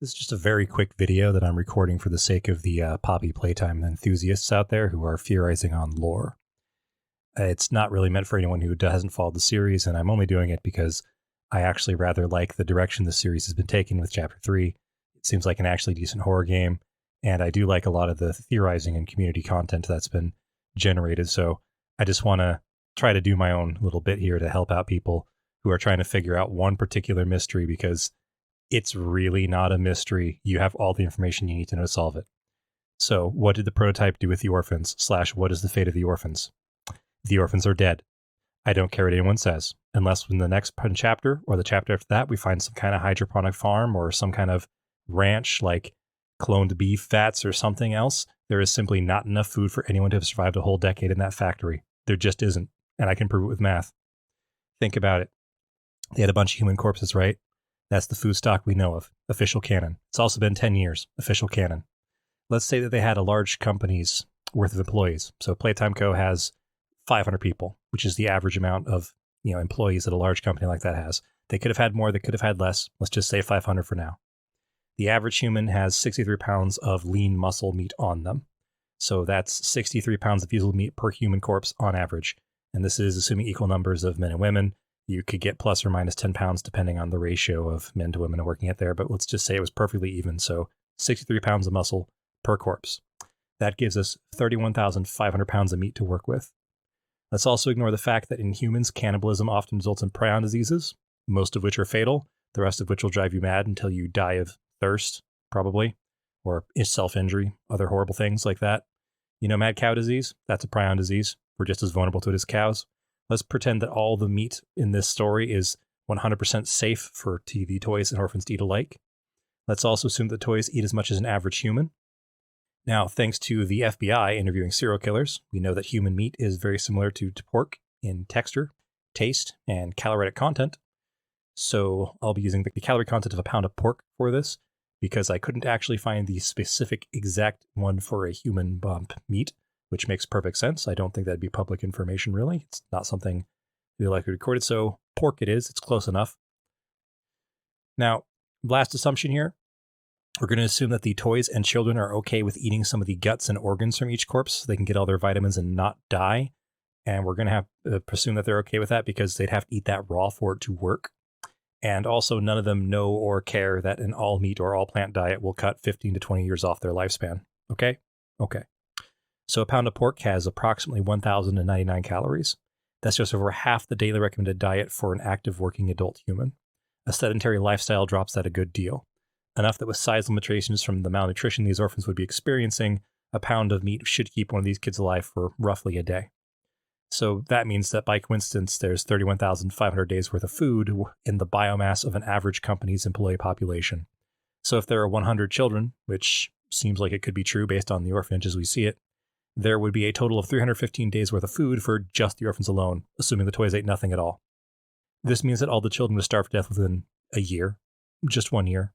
This is just a very quick video that I'm recording for the sake of the Poppy Playtime enthusiasts out there who are theorizing on lore. It's not really meant for anyone who hasn't followed the series, and I'm only doing it because I actually rather like the direction the series has been taken with Chapter 3. It seems like an actually decent horror game, and I do like a lot of the theorizing and community content that's been generated, so I just want to try to do my own little bit here to help out people who are trying to figure out one particular mystery, because it's really not a mystery. You have all the information you need to know to solve it. So, what did the prototype do with the orphans? / what is the fate of the orphans? The orphans are dead. I don't care what anyone says, unless in the next chapter or the chapter after that we find some kind of hydroponic farm or some kind of ranch like cloned beef fats or something else. There is simply not enough food for anyone to have survived a whole decade in that factory. There just isn't, and I can prove it with math. Think about it. They had a bunch of human corpses, right? That's the food stock we know of. Official canon. It's also been 10 years. Official canon. Let's say that they had a large company's worth of employees. So Playtime Co. has 500 people, which is the average amount of employees that a large company like that has. They could have had more. They could have had less. Let's just say 500 for now. The average human has 63 pounds of lean muscle meat on them. So that's 63 pounds of usable meat per human corpse on average. And this is assuming equal numbers of men and women. You could get plus or minus 10 pounds depending on the ratio of men to women working it there, but let's just say it was perfectly even. So 63 pounds of muscle per corpse. That gives us 31,500 pounds of meat to work with. Let's also ignore the fact that in humans, cannibalism often results in prion diseases, most of which are fatal, the rest of which will drive you mad until you die of thirst, probably, or self-injury, other horrible things like that. You know mad cow disease? That's a prion disease. We're just as vulnerable to it as cows. Let's pretend that all the meat in this story is 100% safe for the toys and orphans to eat alike. Let's also assume that the toys eat as much as an average human. Now, thanks to the FBI interviewing serial killers, we know that human meat is very similar to pork in texture, taste, and caloric content. So I'll be using the calorie content of a pound of pork for this, because I couldn't actually find the specific exact one for a human meat, which makes perfect sense. I don't think that'd be public information, really. It's not something we likely recorded, so pork it is. It's close enough. Now, last assumption here. We're going to assume that the toys and children are okay with eating some of the guts and organs from each corpse so they can get all their vitamins and not die. And we're going to have to presume that they're okay with that because they'd have to eat that raw for it to work. And also, none of them know or care that an all meat or all plant diet will cut 15 to 20 years off their lifespan. Okay? Okay. So a pound of pork has approximately 1,099 calories. That's just over half the daily recommended diet for an active working adult human. A sedentary lifestyle drops that a good deal. Enough that with size limitations from the malnutrition these orphans would be experiencing, a pound of meat should keep one of these kids alive for roughly a day. So that means that by coincidence, there's 31,500 days worth of food in the biomass of an average company's employee population. So if there are 100 children, which seems like it could be true based on the orphanage as we see it, there would be a total of 315 days worth of food for just the orphans alone, assuming the toys ate nothing at all. This means that all the children would starve to death within a year, just 1 year.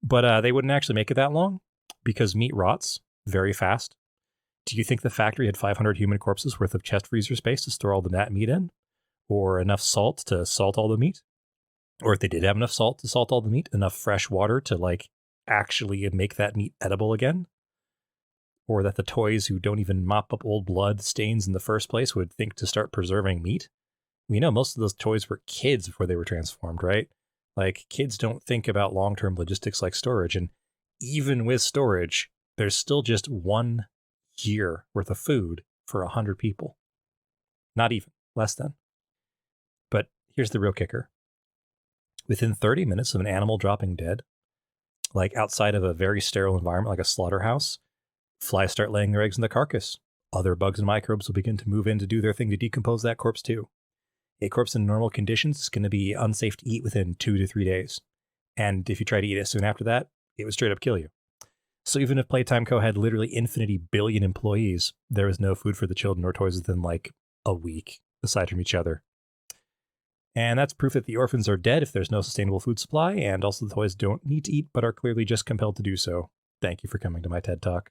But they wouldn't actually make it that long because meat rots very fast. Do you think the factory had 500 human corpses worth of chest freezer space to store all the meat in? Or enough salt to salt all the meat? Or if they did have enough salt to salt all the meat, enough fresh water to actually make that meat edible again? Or that the toys who don't even mop up old blood stains in the first place would think to start preserving meat? We know most of those toys were kids before they were transformed, right? Kids don't think about long-term logistics like storage. And even with storage, there's still just 1 year worth of food for 100 people. Not even, less than. But here's the real kicker. Within 30 minutes of an animal dropping dead, outside of a very sterile environment like a slaughterhouse, flies start laying their eggs in the carcass. Other bugs and microbes will begin to move in to do their thing to decompose that corpse too. A corpse in normal conditions is going to be unsafe to eat within 2 to 3 days. And if you try to eat it soon after that, it would straight up kill you. So even if Playtime Co. had literally infinity billion employees, there was no food for the children or toys within a week, aside from each other. And that's proof that the orphans are dead if there's no sustainable food supply, and also the toys don't need to eat but are clearly just compelled to do so. Thank you for coming to my TED Talk.